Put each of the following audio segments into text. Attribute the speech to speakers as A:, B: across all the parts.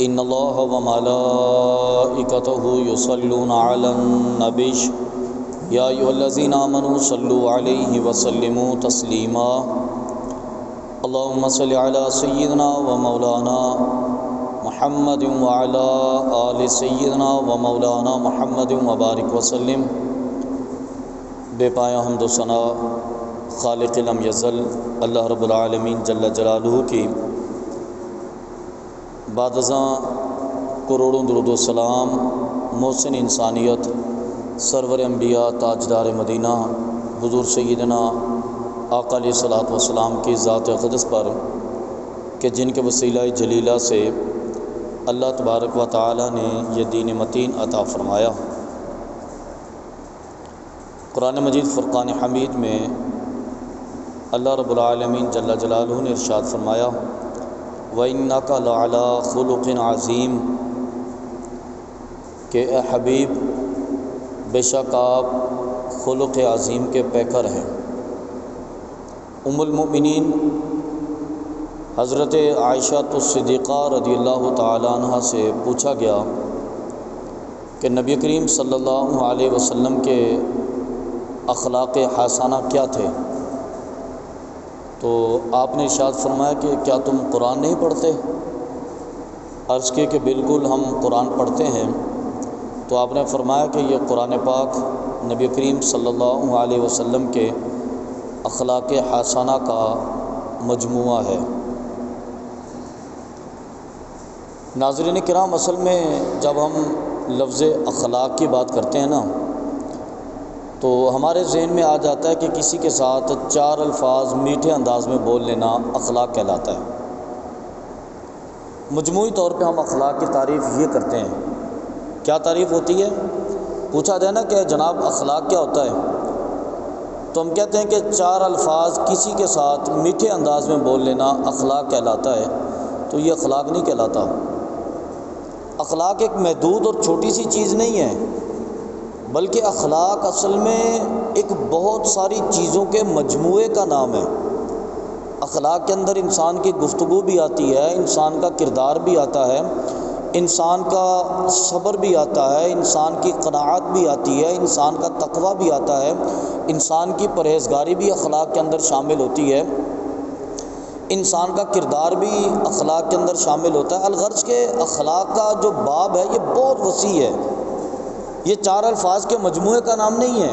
A: ان اللہ وملائکتہ یصلون علی النبی یا ایھا الذین آمنوا صلوا علیہ وسلموا تسلیما اللہم صل علی سیدنا و مولانا محمد وعلی آل سیدنا و مولانا محمد وبارک وسلم۔ بے پایا حمد و ثنا خالق لم یزل اللہ رب العالمین جل جلالہ کی بعد ازاں کروڑوں درود و سلام محسن انسانیت سرور انبیاء تاجدار مدینہ حضور سیدنا آقا علیہ الصلوۃ والسلام کی ذات اقدس پر کہ جن کے وسیلہ جلیلہ سے اللہ تبارک و تعالی نے یہ دین متین عطا فرمایا۔ قرآن مجید فرقان حمید میں اللہ رب العالمین جل جلالہ نے ارشاد فرمایا وَإِنَّكَ لَعَلَىٰ خُلُقٍ عَظِيمٍ کہ اے حبیب بے شک آپ خلق عظیم کے پیکر ہیں۔ ام المؤمنین حضرت عائشہ الصدیقہ رضی اللہ تعالی عنہ سے پوچھا گیا کہ نبی کریم صلی اللہ علیہ وسلم کے اخلاق حسنہ کیا تھے؟ تو آپ نے ارشاد فرمایا کہ کیا تم قرآن نہیں پڑھتے؟ عرض کی کہ بالکل ہم قرآن پڑھتے ہیں۔ تو آپ نے فرمایا کہ یہ قرآن پاک نبی کریم صلی اللہ علیہ وسلم کے اخلاق حسنہ کا مجموعہ ہے۔ ناظرین کرام، اصل میں جب ہم لفظ اخلاق کی بات کرتے ہیں نا تو ہمارے ذہن میں آ جاتا ہے کہ کسی کے ساتھ چار الفاظ میٹھے انداز میں بول لینا اخلاق کہلاتا ہے۔ مجموعی طور پہ ہم اخلاق کی تعریف یہ کرتے ہیں۔ کیا تعریف ہوتی ہے؟ پوچھا جائے نا کہ جناب اخلاق کیا ہوتا ہے تو ہم کہتے ہیں کہ چار الفاظ کسی کے ساتھ میٹھے انداز میں بول لینا اخلاق کہلاتا ہے۔ تو یہ اخلاق نہیں کہلاتا۔ اخلاق ایک محدود اور چھوٹی سی چیز نہیں ہے، بلکہ اخلاق اصل میں ایک بہت ساری چیزوں کے مجموعے کا نام ہے۔ اخلاق کے اندر انسان کی گفتگو بھی آتی ہے، انسان کا کردار بھی آتا ہے، انسان کا صبر بھی آتا ہے، انسان کی قناعت بھی آتی ہے، انسان کا تقوی بھی آتا ہے، انسان کی پرہیزگاری بھی اخلاق کے اندر شامل ہوتی ہے، انسان کا کردار بھی اخلاق کے اندر شامل ہوتا ہے۔ الغرض کہ اخلاق کا جو باب ہے یہ بہت وسیع ہے، یہ چار الفاظ کے مجموعے کا نام نہیں ہے،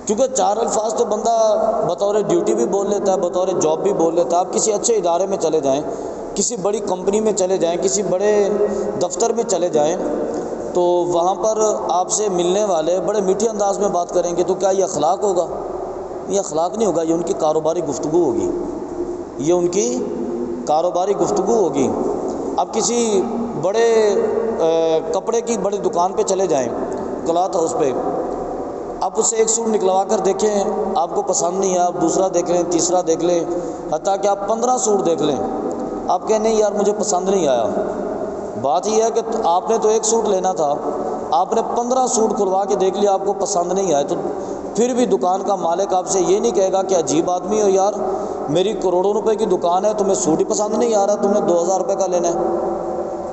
A: کیونکہ چار الفاظ تو بندہ بطور ڈیوٹی بھی بول لیتا ہے، بطور جاب بھی بول لیتا ہے۔ آپ کسی اچھے ادارے میں چلے جائیں، کسی بڑی کمپنی میں چلے جائیں، کسی بڑے دفتر میں چلے جائیں تو وہاں پر آپ سے ملنے والے بڑے میٹھے انداز میں بات کریں گے، تو کیا یہ اخلاق ہوگا؟ یہ اخلاق نہیں ہوگا، یہ ان کی کاروباری گفتگو ہوگی، یہ ان کی کاروباری گفتگو ہوگی۔ اب کسی بڑے کپڑے کی بڑی دکان پہ چلے جائیں، کلاتھ ہاؤس پہ، آپ اس سے ایک سوٹ نکلوا کر دیکھیں، آپ کو پسند نہیں ہے، آپ دوسرا دیکھ لیں، تیسرا دیکھ لیں، حتیٰ کہ آپ 15 سوٹ دیکھ لیں، آپ کہیں نہیں یار مجھے پسند نہیں آیا۔ بات یہ ہے کہ آپ نے تو ایک سوٹ لینا تھا، آپ نے 15 سوٹ کھلوا کے دیکھ لیا، آپ کو پسند نہیں آئے، تو پھر بھی دکان کا مالک آپ سے یہ نہیں کہے گا کہ عجیب آدمی ہو یار، میری کروڑوں روپے کی دکان ہے، تمہیں سوٹ ہی پسند نہیں آ رہا، تم نے 2000 روپے کا لینا ہے۔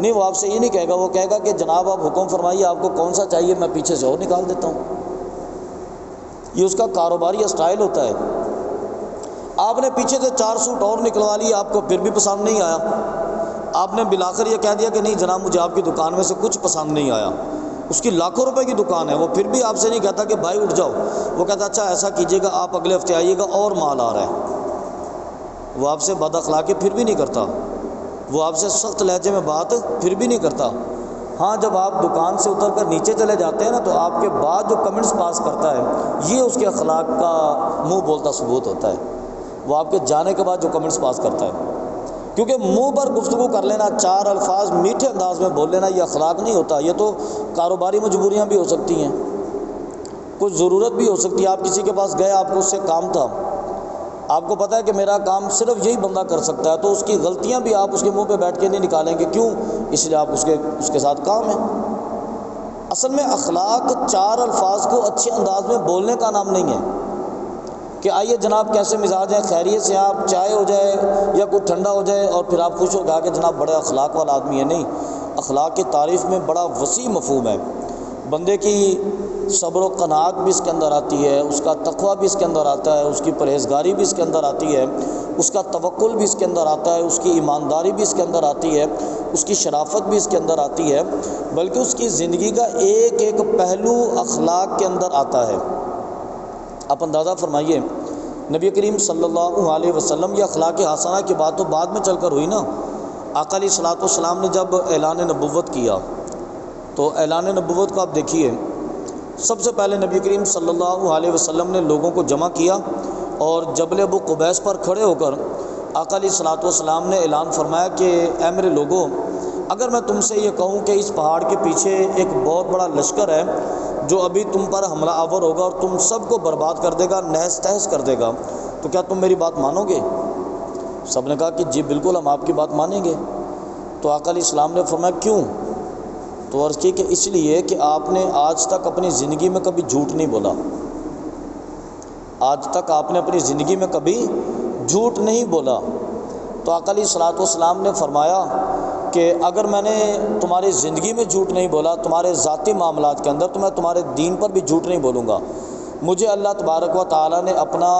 A: نہیں، وہ آپ سے یہ نہیں کہے گا، وہ کہے گا کہ جناب آپ حکم فرمائیے آپ کو کون سا چاہیے، میں پیچھے سے اور نکال دیتا ہوں۔ یہ اس کا کاروباری اسٹائل ہوتا ہے۔ آپ نے پیچھے سے 4 سوٹ اور نکلوا لیے، آپ کو پھر بھی پسند نہیں آیا، آپ نے بالآخر یہ کہہ دیا کہ نہیں جناب مجھے آپ کی دکان میں سے کچھ پسند نہیں آیا۔ اس کی لاکھوں روپے کی دکان ہے، وہ پھر بھی آپ سے نہیں کہتا کہ بھائی اٹھ جاؤ، وہ کہتا اچھا ایسا کیجیے گا آپ اگلے ہفتے آئیے گا اور مال آ رہا ہے۔ وہ آپ سے بد اخلاقی پھر بھی نہیں کرتا، وہ آپ سے سخت لہجے میں بات پھر بھی نہیں کرتا۔ ہاں جب آپ دکان سے اتر کر نیچے چلے جاتے ہیں نا تو آپ کے بعد جو کمنٹس پاس کرتا ہے یہ اس کے اخلاق کا منہ بولتا ثبوت ہوتا ہے۔ وہ آپ کے جانے کے بعد جو کمنٹس پاس کرتا ہے، کیونکہ منہ پر گفتگو کر لینا، چار الفاظ میٹھے انداز میں بول لینا یہ اخلاق نہیں ہوتا۔ یہ تو کاروباری مجبوریاں بھی ہو سکتی ہیں، کچھ ضرورت بھی ہو سکتی ہے، آپ کسی کے پاس گئے، آپ کو اس سے کام تھا، آپ کو پتہ ہے کہ میرا کام صرف یہی بندہ کر سکتا ہے، تو اس کی غلطیاں بھی آپ اس کے منہ پہ بیٹھ کے نہیں نکالیں گے، کیوں؟ اس لیے آپ اس کے ساتھ کام ہے۔ اصل میں اخلاق چار الفاظ کو اچھے انداز میں بولنے کا نام نہیں ہے۔ کہ آئیے جناب کیسے مزاج ہے، خیریت سے، آپ چائے ہو جائے یا کچھ ٹھنڈا ہو جائے اور پھر آپ خوش ہو گیا کہ جناب بڑے اخلاق والا آدمی ہے. نہیں، اخلاق کی تعریف میں بڑا وسیع مفہوم ہے. بندے کی صبر و قناعت بھی اس کے اندر آتی ہے، اس کا تقویٰ بھی اس کے اندر آتا ہے، اس کی پرہیزگاری بھی اس کے اندر آتی ہے، اس کا توکل بھی اس کے اندر آتا ہے، اس کی ایمانداری بھی اس کے اندر آتی ہے، اس کی شرافت بھی اس کے اندر آتی ہے، بلکہ اس کی زندگی کا ایک ایک پہلو اخلاق کے اندر آتا ہے. آپ اندازہ فرمائیے، نبی کریم صلی اللہ علیہ وسلم، یہ اخلاق حسنہ کی بات تو بعد میں چل کر ہوئی نا. آقا علیہ الصلوۃ والسلام نے جب اعلان نبوت کیا تو اعلان نبوت کو آپ دیکھیے، سب سے پہلے نبی کریم صلی اللہ علیہ وسلم نے لوگوں کو جمع کیا اور جبل ابو قبیس پر کھڑے ہو کر آقا علیہ الصلوۃ والسلام نے اعلان فرمایا کہ اے میرے لوگوں، اگر میں تم سے یہ کہوں کہ اس پہاڑ کے پیچھے ایک بہت بڑا لشکر ہے جو ابھی تم پر حملہ آور ہوگا اور تم سب کو برباد کر دے گا، نہس تہس کر دے گا، تو کیا تم میری بات مانو گے؟ سب نے کہا کہ جی بالکل ہم آپ کی بات مانیں گے. تو آقا علیہ السلام نے فرمایا کیوں؟ تو عرض کی کہ اس لیے کہ آپ نے آج تک اپنی زندگی میں کبھی جھوٹ نہیں بولا. آج تک آپ نے اپنی زندگی میں کبھی جھوٹ نہیں بولا. تو آقا علیہ الصلوۃ والسلام نے فرمایا کہ اگر میں نے تمہاری زندگی میں جھوٹ نہیں بولا، تمہارے ذاتی معاملات کے اندر، تو میں تمہارے دین پر بھی جھوٹ نہیں بولوں گا. مجھے اللہ تبارک و تعالیٰ نے اپنا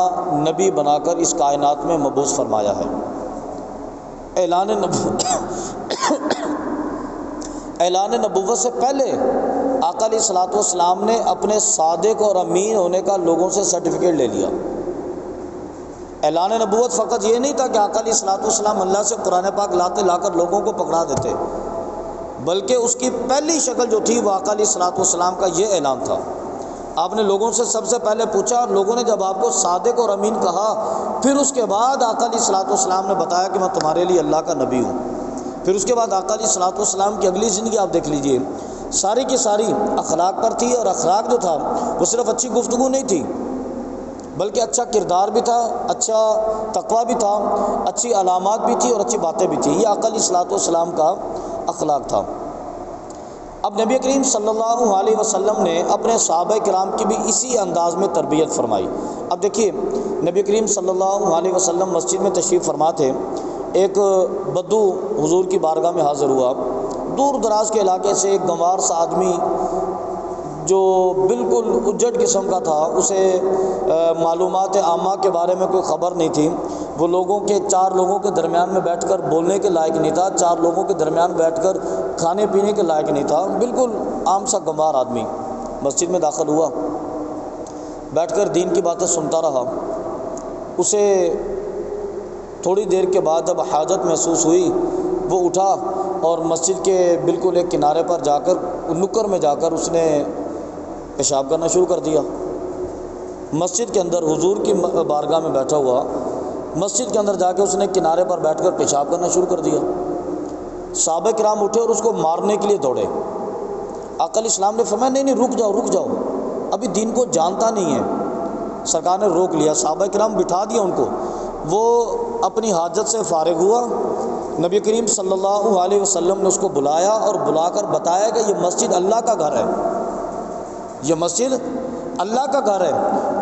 A: نبی بنا کر اس کائنات میں مبعوث فرمایا ہے. اعلان نبوت سے پہلے آقا علیہ الصلوۃ والسلام نے اپنے صادق اور امین ہونے کا لوگوں سے سرٹیفکیٹ لے لیا. اعلان نبوت فقط یہ نہیں تھا کہ آقا علیہ الصلوۃ والسلام اللہ سے قرآن پاک لا کر لوگوں کو پکڑا دیتے، بلکہ اس کی پہلی شکل جو تھی وہ آقا علیہ الصلوۃ والسلام کا یہ اعلان تھا. آپ نے لوگوں سے سب سے پہلے پوچھا اور لوگوں نے جب آپ کو صادق اور امین کہا، پھر اس کے بعد آقا علیہ الصلوۃ والسلام نے بتایا کہ میں تمہارے لیے اللہ کا نبی ہوں. پھر اس کے بعد آقا علیہ الصلوۃ والسلام کی اگلی زندگی آپ دیکھ لیجئے، ساری کی ساری اخلاق پر تھی. اور اخلاق جو تھا وہ صرف اچھی گفتگو نہیں تھی، بلکہ اچھا کردار بھی تھا، اچھا تقویٰ بھی تھا، اچھی علامات بھی تھی اور اچھی باتیں بھی تھیں. یہ آقا علیہ الصلوۃ والسلام کا اخلاق تھا. اب نبی کریم صلی اللہ علیہ وسلم نے اپنے صحابہ کرام کی بھی اسی انداز میں تربیت فرمائی. اب دیکھیے، نبی کریم صلی اللہ علیہ وسلم مسجد میں تشریف فرما تھے. ایک بدو حضور کی بارگاہ میں حاضر ہوا، دور دراز کے علاقے سے ایک گنوار سا آدمی جو بالکل اجڑ قسم کا تھا، اسے معلومات عامہ کے بارے میں کوئی خبر نہیں تھی. وہ چار لوگوں کے درمیان میں بیٹھ کر بولنے کے لائق نہیں تھا، چار لوگوں کے درمیان بیٹھ کر کھانے پینے کے لائق نہیں تھا. بالکل عام سا گنوار آدمی مسجد میں داخل ہوا، بیٹھ کر دین کی باتیں سنتا رہا. اسے تھوڑی دیر کے بعد جب حاجت محسوس ہوئی، وہ اٹھا اور مسجد کے بالکل ایک کنارے پر جا کر، نکر میں جا کر اس نے پیشاب کرنا شروع کر دیا. مسجد کے اندر حضور کی بارگاہ میں بیٹھا ہوا، مسجد کے اندر جا کے اس نے کنارے پر بیٹھ کر پیشاب کرنا شروع کر دیا. صحابہ کرام اٹھے اور اس کو مارنے کے لیے دوڑے. آقا علیہ السلام نے فرمایا نہیں رک جاؤ، ابھی دین کو جانتا نہیں ہے. سرکار نے روک لیا، صحابہ کرام بٹھا دیا ان کو. وہ اپنی حاجت سے فارغ ہوا. نبی کریم صلی اللہ علیہ وسلم نے اس کو بلایا اور بلا کر بتایا کہ یہ مسجد اللہ کا گھر ہے، یہ مسجد اللہ کا گھر ہے،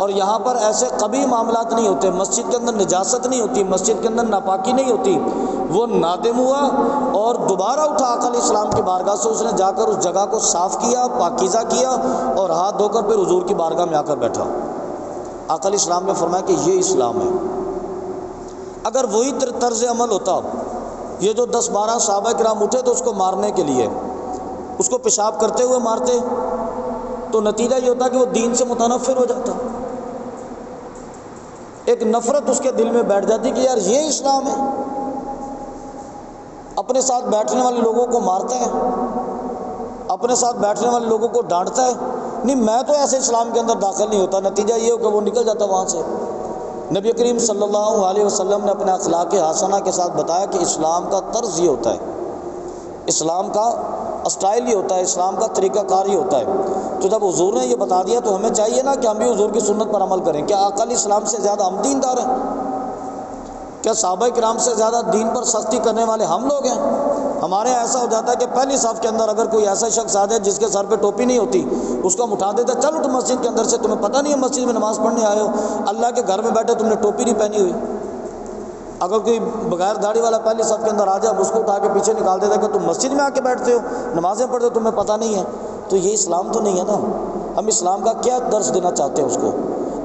A: اور یہاں پر ایسے قبیح معاملات نہیں ہوتے، مسجد کے اندر نجاست نہیں ہوتی، مسجد کے اندر ناپاکی نہیں ہوتی. وہ نادم ہوا اور دوبارہ اٹھا آقا علیہ السلام کی بارگاہ سے. اس نے جا کر اس جگہ کو صاف کیا، پاکیزہ کیا اور ہاتھ دھو کر پھر حضور کی بارگاہ میں آ کر بیٹھا. آقا علیہ السلام نے فرمایا کہ یہ اسلام ہے. اگر وہی طرز عمل ہوتا، یہ جو 10-12 صحابہ کرام اٹھے تو اس کو مارنے کے لیے، اس کو پیشاب کرتے ہوئے مارتے، تو نتیجہ یہ ہوتا کہ وہ دین سے متنفر ہو جاتا. ایک نفرت اس کے دل میں بیٹھ جاتی کہ یار یہ اسلام ہے، اپنے ساتھ بیٹھنے والے لوگوں کو مارتا ہے، اپنے ساتھ بیٹھنے والے لوگوں کو ڈانٹتا ہے. نہیں، میں تو ایسے اسلام کے اندر داخل نہیں ہوتا. نتیجہ یہ ہو کہ وہ نکل جاتا وہاں سے. نبی کریم صلی اللہ علیہ وسلم نے اپنے اخلاق حسنہ کے ساتھ بتایا کہ اسلام کا طرز یہ ہوتا ہے، اسلام کا اسٹائل یہ ہوتا ہے، اسلام کا طریقہ کار یہ ہوتا ہے. تو جب حضور نے یہ بتا دیا تو ہمیں چاہیے نا کہ ہم بھی حضور کی سنت پر عمل کریں. کیا آقا علیہ السلام سے زیادہ ہم دیندار ہیں؟ کیا صحابہ کرام سے زیادہ دین پر سختی کرنے والے ہم لوگ ہیں؟ ہمارے یہاں ایسا ہو جاتا ہے کہ پہلی صف کے اندر اگر کوئی ایسا شخص آ جائے جس کے سر پہ ٹوپی نہیں ہوتی، اس کو ہم اٹھا دیتے، چل اٹھ مسجد کے اندر سے، تمہیں پتہ نہیں ہے مسجد میں نماز پڑھنے آئے ہو، اللہ کے گھر میں بیٹھے تم نے ٹوپی نہیں پہنی ہوئی۔ اگر کوئی بغیر داڑھی والا پہلی صف کے اندر آ جائے، ہم اس کو اٹھا کے پیچھے نکال دیتے کہ تم مسجد میں آ کے بیٹھتے ہو، نمازیں پڑھتے ہو، تمہیں پتہ نہیں ہے۔ تو یہ اسلام تو نہیں ہے نا۔ ہم اسلام کا کیا درس دینا چاہتے ہیں اس کو؟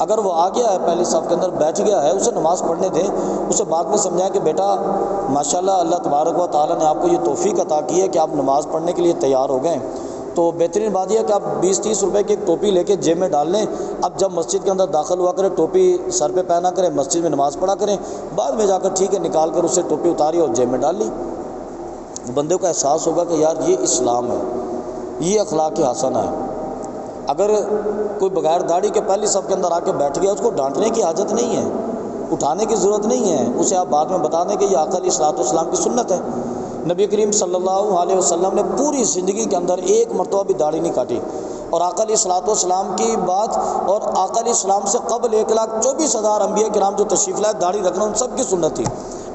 A: اگر وہ آ گیا ہے پہلی صف کے اندر بیٹھ گیا ہے، اسے نماز پڑھنے دیں، اسے بعد میں سمجھائیں کہ بیٹا ماشاءاللہ اللہ تبارک و تعالیٰ نے آپ کو یہ توفیق عطا کی ہے کہ آپ نماز پڑھنے کے لیے تیار ہو گئے، تو بہترین بات یہ ہے کہ آپ 20-30 روپے کی ایک ٹوپی لے کے جیب میں ڈال لیں، اب جب مسجد کے اندر داخل ہوا کرے ٹوپی سر پہ پہنا کریں، مسجد میں نماز پڑھا کریں، بعد میں جا کر ٹھیک ہے نکال کر اسے ٹوپی اتاری اور جیب میں ڈال لی۔ بندے کو احساس ہوگا کہ یار یہ اسلام ہے، یہ اخلاق حسنہ ہے۔ اگر کوئی بغیر داڑھی کے پہلی صف کے اندر آ کے بیٹھ گیا، اس کو ڈانٹنے کی حاجت نہیں ہے، اٹھانے کی ضرورت نہیں ہے، اسے آپ بعد میں بتا دیں کہ یہ آقا علیہ الصلوۃ والسلام کی سنت ہے۔ نبی کریم صلی اللہ علیہ وسلم نے پوری زندگی کے اندر ایک مرتبہ بھی داڑھی نہیں کاٹی، اور آقا علیہ الصلوۃ والسلام کی بات، اور آقا علیہ السلام سے قبل 1,24,000 انبیاء کرام جو تشریف لائے، داڑھی رکھنا ان سب کی سنت تھی۔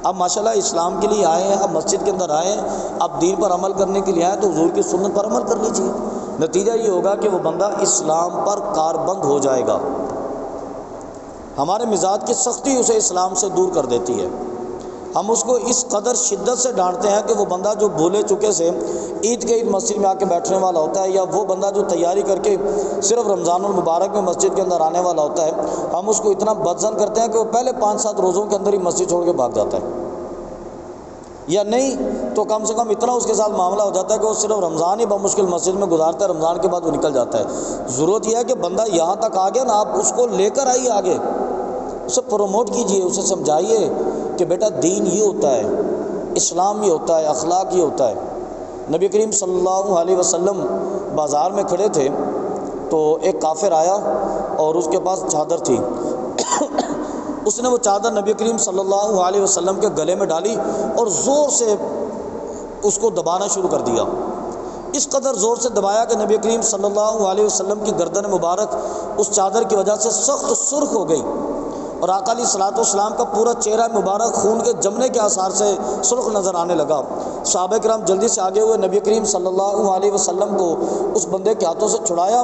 A: اب ماشاءاللہ اسلام کے لیے آئے ہیں، اب مسجد کے اندر آئے ہیں، اب دین پر عمل کرنے کے لیے آئے تو حضور کی سنت پر عمل کر لیجیے۔ نتیجہ یہ ہوگا کہ وہ بندہ اسلام پر کاربند ہو جائے گا۔ ہمارے مزاج کی سختی اسے اسلام سے دور کر دیتی ہے۔ ہم اس کو اس قدر شدت سے ڈانٹتے ہیں کہ وہ بندہ جو بھولے چکے سے عید کے عید مسجد میں آ کے بیٹھنے والا ہوتا ہے، یا وہ بندہ جو تیاری کر کے صرف رمضان المبارک میں مسجد کے اندر آنے والا ہوتا ہے، ہم اس کو اتنا بدظن کرتے ہیں کہ وہ پہلے 5-7 روزوں کے اندر ہی مسجد چھوڑ کے بھاگ جاتا ہے، یا نہیں تو کم سے کم اتنا اس کے ساتھ معاملہ ہو جاتا ہے کہ وہ صرف رمضان ہی بمشکل مسجد میں گزارتا ہے، رمضان کے بعد وہ نکل جاتا ہے۔ ضرورت یہ ہے کہ بندہ یہاں تک آ گیا نا، آپ اس کو لے کر آئیے آگے، اسے پروموٹ کیجئے، اسے سمجھائیے کہ بیٹا دین یہ ہوتا ہے، اسلام یہ ہوتا ہے، اخلاق یہ ہوتا ہے۔ نبی کریم صلی اللہ علیہ وسلم بازار میں کھڑے تھے تو ایک کافر آیا اور اس کے پاس چادر تھی، اس نے وہ چادر نبی کریم صلی اللہ علیہ وسلم کے گلے میں ڈالی اور زور سے اس کو دبانا شروع کر دیا۔ اس قدر زور سے دبایا کہ نبی کریم صلی اللہ علیہ وسلم کی گردن مبارک اس چادر کی وجہ سے سخت سرخ ہو گئی، اور آقا علیہ الصلوۃ والسلام کا پورا چہرہ مبارک خون کے جمنے کے آثار سے سرخ نظر آنے لگا۔ صحابہ کرام جلدی سے آگے ہوئے، نبی کریم صلی اللہ علیہ وسلم کو اس بندے کے ہاتھوں سے چھڑایا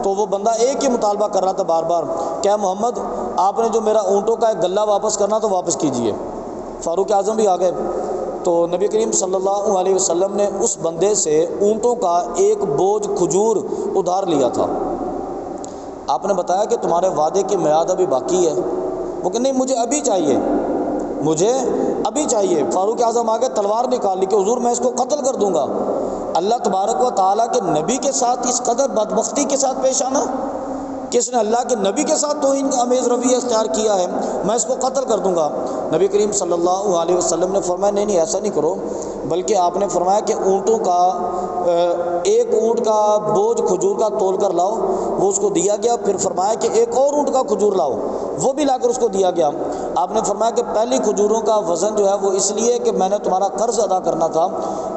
A: تو وہ بندہ ایک ہی مطالبہ کر رہا تھا بار بار، کہ محمد آپ نے جو میرا اونٹوں کا ایک گلہ واپس کرنا تو واپس کیجئے۔ فاروق اعظم بھی آ گئے تو نبی کریم صلی اللہ علیہ وسلم نے اس بندے سے اونٹوں کا ایک بوجھ کھجور ادھار لیا تھا۔ آپ نے بتایا کہ تمہارے وعدے کی میعاد ابھی باقی ہے، وہ کہ نہیں مجھے ابھی چاہیے، مجھے ابھی چاہیے۔ فاروق اعظم آگے تلوار نکال لی کہ حضور میں اس کو قتل کر دوں گا۔ اللہ تبارک و تعالیٰ کے نبی کے ساتھ اس قدر بدبختی کے ساتھ پیش آنا کہ اس نے اللہ کے نبی کے ساتھ توہین آمیز رویہ اختیار کیا ہے، میں اس کو قتل کر دوں گا۔ نبی کریم صلی اللہ علیہ وسلم نے فرمایا نہیں ایسا نہیں کرو، بلکہ آپ نے فرمایا کہ اونٹوں کا ایک اونٹ کا بوجھ کھجور کا تول کر لاؤ، وہ اس کو دیا گیا۔ پھر فرمایا کہ ایک اور اونٹ کا کھجور لاؤ، وہ بھی لا کر اس کو دیا گیا۔ آپ نے فرمایا کہ پہلی کھجوروں کا وزن جو ہے وہ اس لیے کہ میں نے تمہارا قرض ادا کرنا تھا،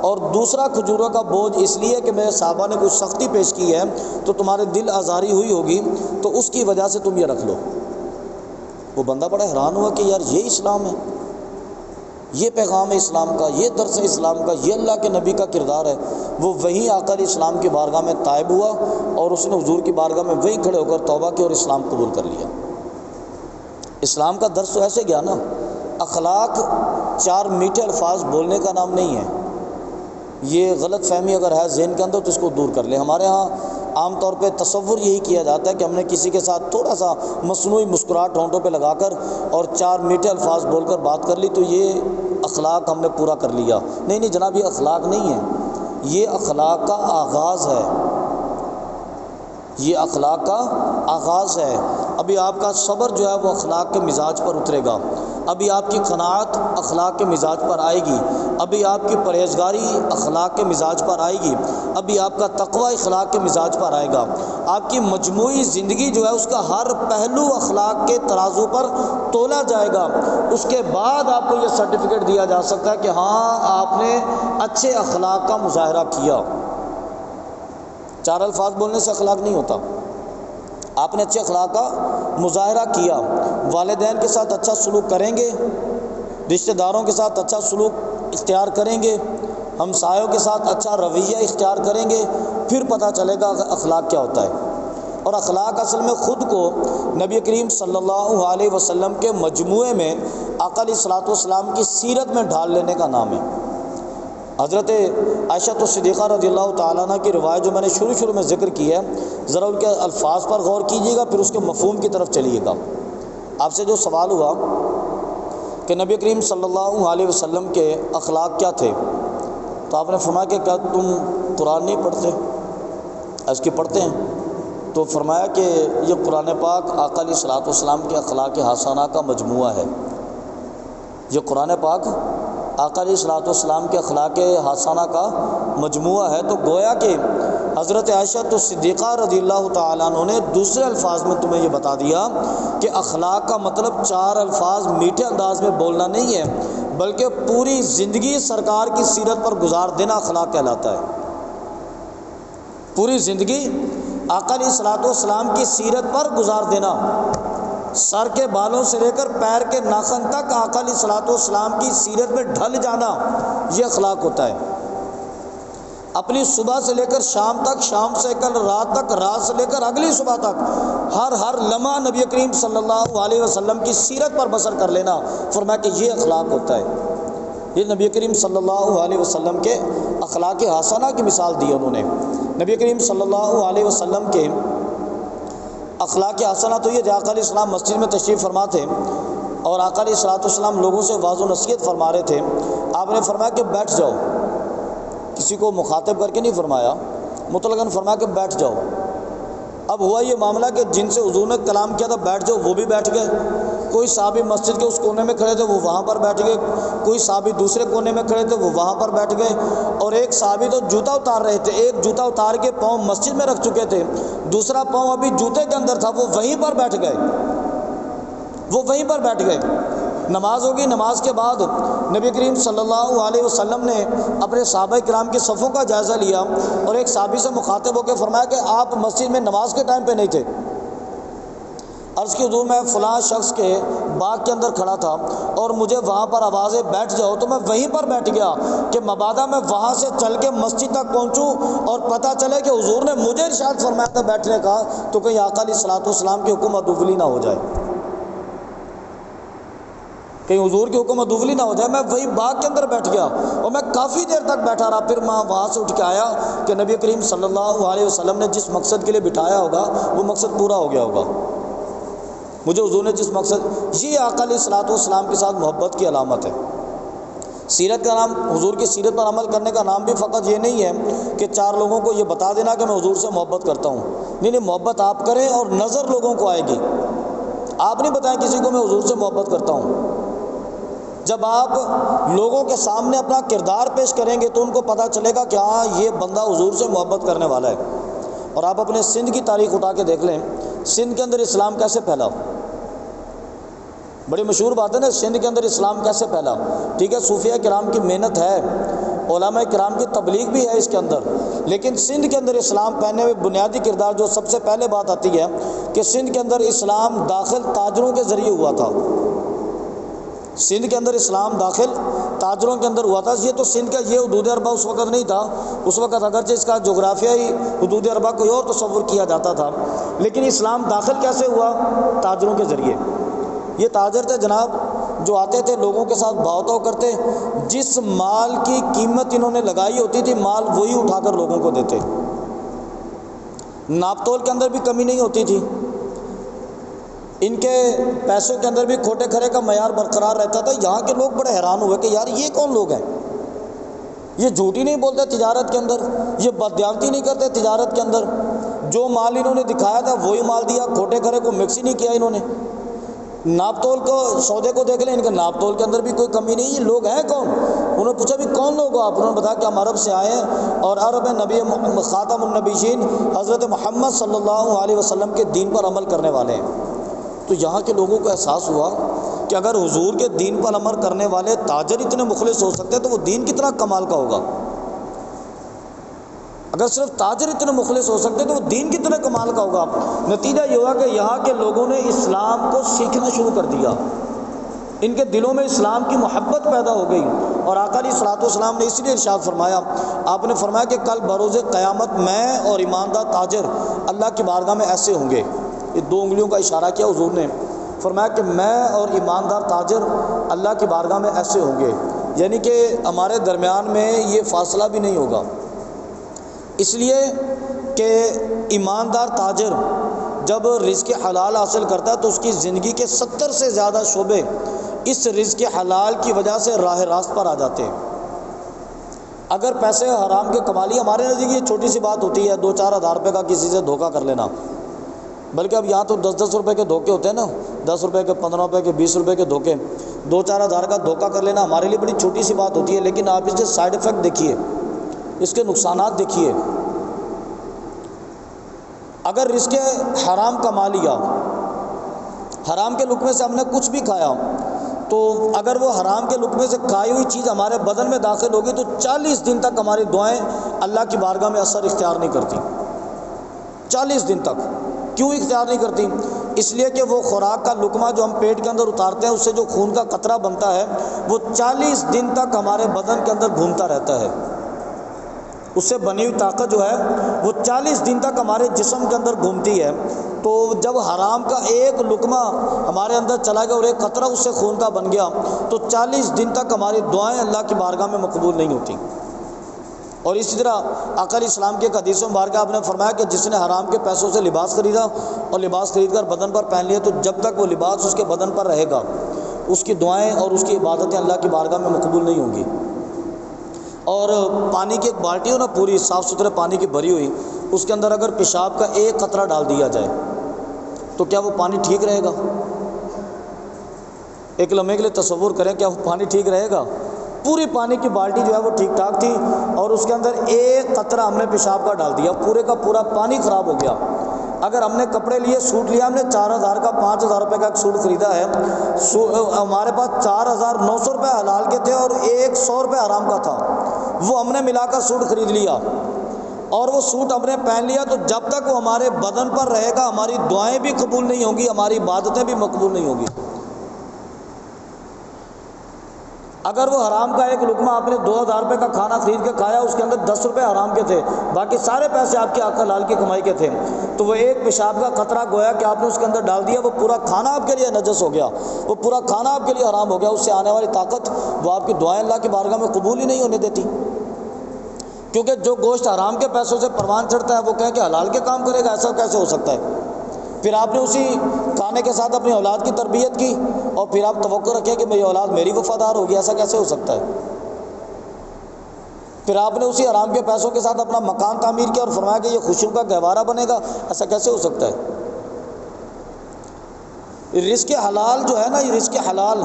A: اور دوسرا کھجوروں کا بوجھ اس لیے کہ میرے صحابہ نے کوئی سختی پیش کی ہے تو تمہارے دل آزاری ہوئی ہوگی، تو اس کی وجہ سے تم یہ رکھ لو۔ وہ بندہ بڑا حیران ہوا کہ یار یہ اسلام ہے، یہ پیغام ہے اسلام کا، یہ درس ہے اسلام کا، یہ اللہ کے نبی کا کردار ہے۔ وہ وہیں آ کر اسلام کی بارگاہ میں تائب ہوا، اور اس نے حضور کی بارگاہ میں وہیں کھڑے ہو کر توبہ کی اور اسلام قبول کر لیا۔ اسلام کا درس تو ایسے گیا نا، اخلاق 4 میٹھے الفاظ بولنے کا نام نہیں ہے۔ یہ غلط فہمی اگر ہے ذہن کے اندر تو اس کو دور کر لیں۔ ہمارے ہاں عام طور پہ تصور یہی کیا جاتا ہے کہ ہم نے کسی کے ساتھ تھوڑا سا مصنوعی مسکراہٹ ہونٹوں پہ لگا کر اور 4 میٹھے الفاظ بول کر بات کر لی تو یہ اخلاق ہم نے پورا کر لیا۔ نہیں جناب، یہ اخلاق نہیں ہے، یہ اخلاق کا آغاز ہے، یہ اخلاق کا آغاز ہے۔ ابھی آپ کا صبر جو ہے وہ اخلاق کے مزاج پر اترے گا، ابھی آپ کی قناعت اخلاق کے مزاج پر آئے گی، ابھی آپ کی پرہیزگاری اخلاق کے مزاج پر آئے گی، ابھی آپ کا تقوی اخلاق کے مزاج پر آئے گا۔ آپ کی مجموعی زندگی جو ہے اس کا ہر پہلو اخلاق کے ترازو پر تولا جائے گا، اس کے بعد آپ کو یہ سرٹیفکیٹ دیا جا سکتا ہے کہ ہاں آپ نے اچھے اخلاق کا مظاہرہ کیا۔ 4 الفاظ بولنے سے اخلاق نہیں ہوتا، آپ نے اچھے اخلاق کا مظاہرہ کیا، والدین کے ساتھ اچھا سلوک کریں گے، رشتہ داروں کے ساتھ اچھا سلوک اختیار کریں گے، ہمسایوں کے ساتھ اچھا رویہ اختیار کریں گے، پھر پتہ چلے گا اخلاق کیا ہوتا ہے۔ اور اخلاق اصل میں خود کو نبی کریم صلی اللہ علیہ وسلم کے مجموعے میں آقا علیہ الصلوۃ والسلام کی سیرت میں ڈھال لینے کا نام ہے۔ حضرت عائشہ صدیقہ رضی اللہ تعالیٰ عنہ کی روایت جو میں نے شروع میں ذکر کی ہے، ذرا ان کے الفاظ پر غور کیجیے گا، پھر اس کے مفہوم کی طرف چلیے گا۔ آپ سے جو سوال ہوا کہ نبی کریم صلی اللہ علیہ وسلم کے اخلاق کیا تھے، تو آپ نے فرمایا کہ کیا تم قرآن نہیں پڑھتے؟ اس کی پڑھتے ہیں، تو فرمایا کہ یہ قرآن پاک آقا علیہ الصلوۃ والسلام کے اخلاق حسنہ کا مجموعہ ہے۔ یہ قرآن پاک آقا علیہ الصلوۃ والسلام کے اخلاق حسنہ کا مجموعہ ہے۔ تو گویا کہ حضرت عائشہ صدیقہ رضی اللہ تعالیٰ عنہ نے دوسرے الفاظ میں تمہیں یہ بتا دیا کہ اخلاق کا مطلب چار الفاظ میٹھے انداز میں بولنا نہیں ہے، بلکہ پوری زندگی سرکار کی سیرت پر گزار دینا اخلاق کہلاتا ہے۔ پوری زندگی آقا علیہ الصلوۃ والسلام کی سیرت پر گزار دینا، سر کے بالوں سے لے کر پیر کے ناخن تک آقا علیہ الصلوۃ والسلام کی سیرت میں ڈھل جانا، یہ اخلاق ہوتا ہے۔ اپنی صبح سے لے کر شام تک، شام سے کل رات تک، رات سے لے کر اگلی صبح تک ہر لمحہ نبی کریم صلی اللہ علیہ وسلم کی سیرت پر بسر کر لینا، فرمایا کہ یہ اخلاق ہوتا ہے۔ یہ نبی کریم صلی اللہ علیہ وسلم کے اخلاق حسنہ کی مثال دی انہوں نے۔ نبی کریم صلی اللہ علیہ وسلم کے اخلاق حسنہ تو یہ آقا علیہ السلام مسجد میں تشریف فرما تھے اور آقا علیہ الصلوۃ والسلام لوگوں سے واعظ و نصیحت فرما رہے تھے۔ آپ نے فرمایا کہ بیٹھ جاؤ، کسی کو مخاطب کر کے نہیں فرمایا، مطلقاً فرمایا کہ بیٹھ جاؤ۔ اب ہوا یہ معاملہ کہ جن سے حضور نے کلام کیا تھا بیٹھ جاؤ، وہ بھی بیٹھ گئے۔ کوئی صحابی مسجد کے اس کونے میں کھڑے تھے، وہ وہاں پر بیٹھ گئے۔ کوئی صحابی دوسرے کونے میں کھڑے تھے، وہ وہاں پر بیٹھ گئے۔ اور ایک صحابی تو جوتا اتار رہے تھے، ایک جوتا اتار کے پاؤں مسجد میں رکھ چکے تھے، دوسرا پاؤں ابھی جوتے کے اندر تھا، وہ وہیں پر بیٹھ گئے، وہ وہیں پر بیٹھ گئے۔ نماز ہوگی، نماز کے بعد نبی کریم صلی اللہ علیہ وسلم نے اپنے صحابہ کرام کی صفوں کا جائزہ لیا اور ایک صحابی سے مخاطب ہو کے فرمایا کہ آپ مسجد میں نماز کے ٹائم پہ نہیں تھے۔ عرض کی حضور میں فلاں شخص کے باغ کے اندر کھڑا تھا اور مجھے وہاں پر آوازیں بیٹھ جاؤ، تو میں وہیں پر بیٹھ گیا کہ مبادا میں وہاں سے چل کے مسجد تک پہنچوں اور پتہ چلے کہ حضور نے مجھے ارشاد فرمایا تھا بیٹھنے کا، تو کہیں آقا علیہ الصلوۃ والسلام کے حکم ادولی نہ ہو جائے، کہیں حضور کے حکم ادولی نہ ہو جائے۔ میں وہی باغ کے اندر بیٹھ گیا اور میں کافی دیر تک بیٹھا رہا، پھر میں وہاں سے اٹھ کے آیا کہ نبی کریم صلی اللہ علیہ وسلم نے جس مقصد کے لیے بٹھایا ہوگا وہ مقصد پورا ہو گیا ہوگا۔ مجھے حضور نے جس مقصد، یہ آقا علیہ الصلوۃ والسلام کے ساتھ محبت کی علامت ہے۔ سیرت کا نام، حضور کی سیرت پر عمل کرنے کا نام بھی فقط یہ نہیں ہے کہ چار لوگوں کو یہ بتا دینا کہ میں حضور سے محبت کرتا ہوں، نہیں، محبت آپ کریں اور نظر لوگوں کو آئے گی۔ آپ نہیں بتائیں کسی کو میں حضور سے محبت کرتا ہوں، جب آپ لوگوں کے سامنے اپنا کردار پیش کریں گے تو ان کو پتہ چلے گا کہ ہاں یہ بندہ حضور سے محبت کرنے والا ہے۔ اور آپ اپنے سندھ کی تاریخ اٹھا کے دیکھ لیں، سندھ کے اندر اسلام کیسے پھیلا، بڑی مشہور بات ہے نا، سندھ کے اندر اسلام کیسے پھیلا۔ ٹھیک ہے، صوفیہ کرام کی محنت ہے، علماء کرام کی تبلیغ بھی ہے اس کے اندر، لیکن سندھ کے اندر اسلام پھیلنے میں بنیادی کردار جو سب سے پہلے بات آتی ہے کہ سندھ کے اندر اسلام داخل تاجروں کے ذریعے ہوا تھا۔ سندھ کے اندر اسلام داخل تاجروں کے اندر ہوا تھا۔ یہ تو سندھ کا یہ حدود اربع اس وقت نہیں تھا، اس وقت اگرچہ اس کا جغرافیائی حدود اربع کوئی اور تصور کیا جاتا تھا، لیکن اسلام داخل کیسے ہوا؟ تاجروں کے ذریعے۔ یہ تاجر تھے جناب جو آتے تھے، لوگوں کے ساتھ بھاؤ تاؤ کرتے، جس مال کی قیمت انہوں نے لگائی ہوتی تھی مال وہی اٹھا کر لوگوں کو دیتے، ناپ تول کے اندر بھی کمی نہیں ہوتی تھی، ان کے پیسوں کے اندر بھی کھوٹے کھرے کا معیار برقرار رہتا تھا۔ یہاں کے لوگ بڑے حیران ہوئے کہ یار یہ کون لوگ ہیں، یہ جھوٹی نہیں بولتے تجارت کے اندر، یہ بددیانتی نہیں کرتے تجارت کے اندر، جو مال انہوں نے دکھایا تھا وہی مال دیا، کھوٹے کھرے کو مکس ہی نہیں کیا انہوں نے۔ ناپ تول کو، سودے کو دیکھ لیں، ان کے ناپ تول کے اندر بھی کوئی کمی نہیں۔ یہ لوگ ہیں کون؟ انہوں نے پوچھا بھی کون لوگ ہو آپ؟ انہوں نے بتایا کہ ہم عرب سے آئے ہیں اور عرب نبی خاتم النبیین حضرت محمد صلی اللہ علیہ وسلم کے دین پر عمل کرنے والے ہیں۔ تو یہاں کے لوگوں کو احساس ہوا کہ اگر حضور کے دین پر عمل کرنے والے تاجر اتنے مخلص ہو سکتے ہیں تو وہ دین کتنا کمال کا ہوگا۔ اگر صرف تاجر اتنے مخلص ہو سکتے تو وہ دین کتنے کمال کا ہوگا۔ نتیجہ یہ ہوا کہ یہاں کے لوگوں نے اسلام کو سیکھنا شروع کر دیا، ان کے دلوں میں اسلام کی محبت پیدا ہو گئی، اور آقا علیہ الصلوۃ والسلام نے اس لیے ارشاد فرمایا، آپ نے فرمایا کہ کل بروز قیامت میں اور ایماندار تاجر اللہ کی بارگاہ میں ایسے ہوں گے، یہ 2 انگلیوں کا اشارہ کیا حضور نے، فرمایا کہ میں اور ایماندار تاجر اللہ کی بارگاہ میں ایسے ہوں گے، یعنی کہ ہمارے درمیان میں یہ فاصلہ بھی نہیں ہوگا، اس لیے کہ ایماندار تاجر جب رزق حلال حاصل کرتا ہے تو اس کی زندگی کے 70 سے زیادہ شعبے اس رزق حلال کی وجہ سے راہ راست پر آ جاتے ہیں۔ اگر پیسے حرام کے کما لیے، ہمارے نزدیک یہ چھوٹی سی بات ہوتی ہے 2-4 ہزار روپے کا کسی سے دھوکہ کر لینا، بلکہ اب یہاں تو 10-10 روپے کے دھوکے ہوتے ہیں نا، 10 روپے کے، 15 روپے کے، 20 روپے کے دھوکے، 2-4 ہزار کا دھوکہ کر لینا ہمارے لیے بڑی چھوٹی سی بات ہوتی ہے، لیکن آپ اس کے سائیڈ ایفیکٹ دیکھیے، اس کے نقصانات دیکھیے۔ اگر رزق حرام کما لیا، حرام کے لقمے سے ہم نے کچھ بھی کھایا، تو اگر وہ حرام کے لقمے سے کھائی ہوئی چیز ہمارے بدن میں داخل ہوگی تو 40 دن تک ہماری دعائیں اللہ کی بارگاہ میں اثر اختیار نہیں کرتی، 40 دن تک۔ کیوں اختیار نہیں کرتی؟ اس لیے کہ وہ خوراک کا لقمہ جو ہم پیٹ کے اندر اتارتے ہیں، اس سے جو خون کا قطرہ بنتا ہے وہ 40 دن تک ہمارے بدن کے اندر گھومتا رہتا ہے، اس سے بنی ہوئی طاقت جو ہے وہ 40 دن تک ہمارے جسم کے اندر گھومتی ہے۔ تو جب حرام کا ایک لقمہ ہمارے اندر چلا گیا اور ایک قطرہ اس سے خون کا بن گیا تو 40 دن تک ہماری دعائیں اللہ کی بارگاہ میں مقبول نہیں ہوتی۔ اور اسی طرح آقا علیہ السلام کے حدیث مبارکہ آپ نے فرمایا کہ جس نے حرام کے پیسوں سے لباس خریدا اور لباس خرید کر بدن پر پہن لیا تو جب تک وہ لباس اس کے بدن پر رہے گا اس کی دعائیں اور اس کی عبادتیں اللہ کی بارگاہ میں مقبول نہیں ہوں گی۔ اور پانی کی ایک بالٹی ہو نا، پوری صاف ستھرے پانی کی بھری ہوئی، اس کے اندر اگر پیشاب کا ایک قطرہ ڈال دیا جائے تو کیا وہ پانی ٹھیک رہے گا؟ ایک لمحے کے لیے تصور کریں، کیا وہ پانی ٹھیک رہے گا؟ پوری پانی کی بالٹی جو ہے وہ ٹھیک ٹھاک تھی اور اس کے اندر ایک قطرہ ہم نے پیشاب کا ڈال دیا، پورے کا پورا پانی خراب ہو گیا۔ اگر ہم نے کپڑے لیے، سوٹ لیا، ہم نے 4000 کا 5000 روپے کا ایک سوٹ خریدا ہے، ہمارے پاس 4900 روپے حلال کے تھے اور 100 روپے حرام کا تھا، وہ ہم نے ملا کر سوٹ خرید لیا اور وہ سوٹ ہم نے پہن لیا، تو جب تک وہ ہمارے بدن پر رہے گا ہماری دعائیں بھی قبول نہیں ہوں گی، ہماری عبادتیں بھی مقبول نہیں ہوں گی۔ اگر وہ حرام کا ایک لقمہ آپ نے 2000 روپے کا کھانا خرید کے کھایا، اس کے اندر 10 روپے حرام کے تھے، باقی سارے پیسے آپ کے آقا حلال کی کمائی کے تھے، تو وہ ایک پیشاب کا قطرہ گویا کہ آپ نے اس کے اندر ڈال دیا، وہ پورا کھانا آپ کے لیے نجس ہو گیا، وہ پورا کھانا آپ کے لیے حرام ہو گیا، اس سے آنے والی طاقت وہ آپ کی دعائیں اللہ کی بارگاہ میں قبول ہی نہیں ہونے دیتی۔ کیونکہ جو گوشت حرام کے پیسوں سے پروان چڑھتا ہے وہ کہیں کہ حلال کے کام کرے گا، ایسا کیسے ہو سکتا ہے؟ پھر آپ نے اسی کھانے کے ساتھ اپنی اولاد کی تربیت کی اور پھر آپ توقع رکھیں کہ میری اولاد میری وفادار ہوگی، ایسا کیسے ہو سکتا ہے؟ پھر آپ نے اسی حرام کے پیسوں کے ساتھ اپنا مکان تعمیر کیا اور فرمایا کہ یہ خوشیوں کا گہوارہ بنے گا، ایسا کیسے ہو سکتا ہے؟ رزق حلال جو ہے نا، یہ رزق حلال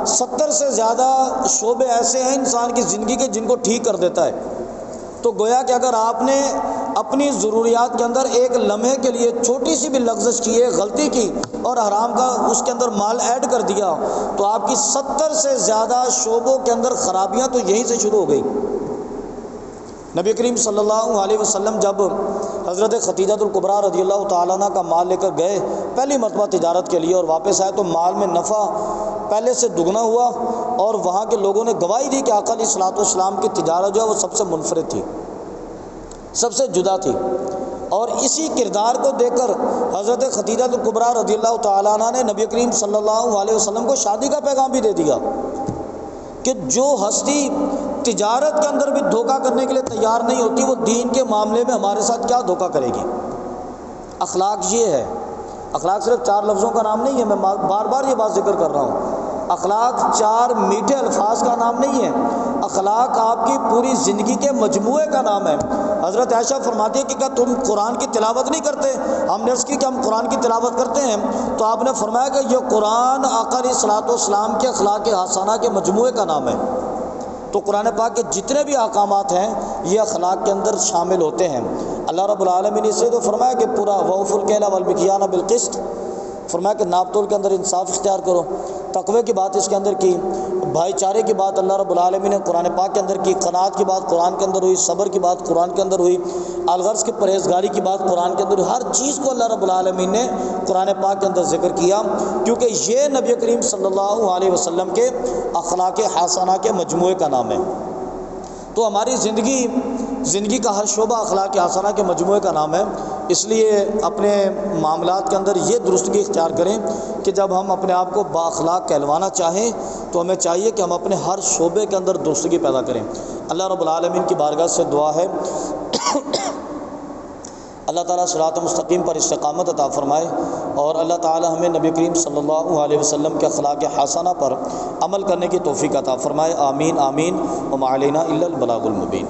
A: 70 سے زیادہ شعبے ایسے ہیں انسان کی زندگی کے جن کو ٹھیک کر دیتا ہے۔ تو گویا کہ اگر آپ نے اپنی ضروریات کے اندر ایک لمحے کے لیے چھوٹی سی بھی لغزش کی ہے، غلطی کی اور حرام کا اس کے اندر مال ایڈ کر دیا، تو آپ کی 70 سے زیادہ شعبوں کے اندر خرابیاں تو یہیں سے شروع ہو گئی۔ نبی کریم صلی اللہ علیہ وسلم جب حضرت خدیجہ الکبریٰ رضی اللہ تعالیٰ عنہ کا مال لے کر گئے پہلی مرتبہ تجارت کے لیے اور واپس آئے تو مال میں نفع پہلے سے دگنا ہوا، اور وہاں کے لوگوں نے گواہی دی کہ آقا علیہ الصلوۃ والسلام کی تجارت جو ہے وہ سب سے منفرد تھی، سب سے جدا تھی۔ اور اسی کردار کو دیکھ کر حضرت خدیجہ الکبریٰ رضی اللہ تعالیٰ عنہ نے نبی کریم صلی اللہ علیہ وسلم کو شادی کا پیغام بھی دے دیا کہ جو ہستی تجارت کے اندر بھی دھوکہ کرنے کے لیے تیار نہیں ہوتی، وہ دین کے معاملے میں ہمارے ساتھ کیا دھوکہ کرے گی؟ اخلاق یہ ہے۔ اخلاق صرف 4 لفظوں کا نام نہیں ہے، میں بار بار یہ بات ذکر کر رہا ہوں۔ اخلاق 4 میٹھے الفاظ کا نام نہیں ہے، اخلاق آپ کی پوری زندگی کے مجموعے کا نام ہے۔ حضرت عائشہ فرماتی ہے کہ کیا تم قرآن کی تلاوت نہیں کرتے؟ ہم نے عرض کی کہ ہم قرآن کی تلاوت کرتے ہیں، تو آپ نے فرمایا کہ یہ قرآن آقا علیہ الصلوۃ والسلام کے اخلاق حسنہ کے مجموعے کا نام ہے۔ تو قرآن پاک کے جتنے بھی احکامات ہیں یہ اخلاق کے اندر شامل ہوتے ہیں۔ اللہ رب العالمین نے اس سے تو فرمایا کہ پورا وَأَوْفُوا الْكَيْلَ وَالْمِكْيَالَ بِالْقِسْطِ، فرمایا کہ ناپ تول کے اندر انصاف اختیار کرو۔ تقوی کی بات اس کے اندر کی، بھائی چارے کی بات اللہ رب العالمین نے قرآن پاک کے اندر کی، قناعت کی بات قرآن کے اندر ہوئی، صبر کی بات قرآن کے اندر ہوئی، الغرض کی پرہیزگاری کی بات قرآن کے اندر ہوئی۔ ہر چیز کو اللہ رب العالمین نے قرآن پاک کے اندر ذکر کیا، کیونکہ یہ نبی کریم صلی اللہ علیہ وسلم کے اخلاق حسنہ کے مجموعے کا نام ہے۔ تو ہماری زندگی کا ہر شعبہ اخلاق حسنہ کے مجموعے کا نام ہے۔ اس لیے اپنے معاملات کے اندر یہ درستگی اختیار کریں کہ جب ہم اپنے آپ کو بااخلاق کہلوانا چاہیں تو ہمیں چاہیے کہ ہم اپنے ہر شعبے کے اندر درستگی پیدا کریں۔ اللہ رب العالمین کی بارگاہ سے دعا ہے اللہ تعالیٰ صراط مستقیم پر استقامت عطا فرمائے، اور اللہ تعالیٰ ہمیں نبی کریم صلی اللہ علیہ وسلم کے اخلاق حسنہ پر عمل کرنے کی توفیق عطا فرمائے۔ آمین آمین، وما علینا الا البلاغ المبین۔